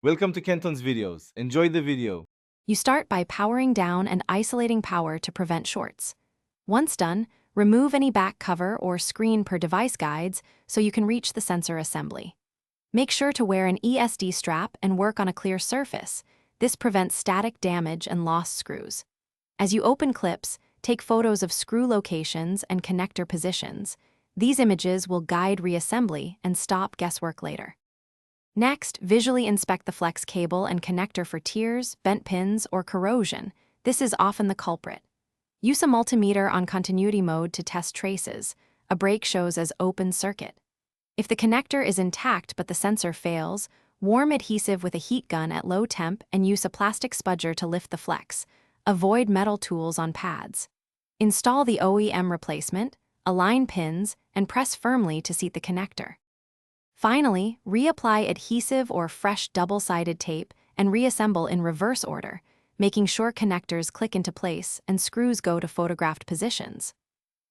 Welcome to Kenton's videos. Enjoy the video. You start by powering down and isolating power to prevent shorts. Once done, remove any back cover or screen per device guides so you can reach the sensor assembly. Make sure to wear an ESD strap and work on a clear surface. This prevents static damage and lost screws. As you open clips, take photos of screw locations and connector positions. These images will guide reassembly and stop guesswork later. Next, visually inspect the flex cable and connector for tears, bent pins, or corrosion. This is often the culprit. Use a multimeter on continuity mode to test traces. A break shows as open circuit. If the connector is intact but the sensor fails, warm adhesive with a heat gun at low temp and use a plastic spudger to lift the flex. Avoid metal tools on pads. Install the OEM replacement, align pins, and press firmly to seat the connector. Finally, reapply adhesive or fresh double-sided tape and reassemble in reverse order, making sure connectors click into place and screws go to photographed positions.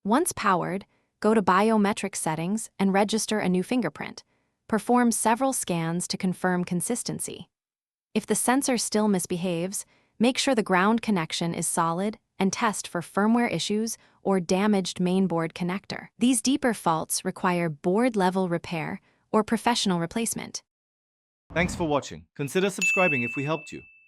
Once powered, go to biometric settings and register a new fingerprint. Perform several scans to confirm consistency. If the sensor still misbehaves, make sure the ground connection is solid and test for firmware issues or damaged mainboard connector. These deeper faults require board-level repair or professional replacement. Thanks for watching. Consider subscribing if we helped you.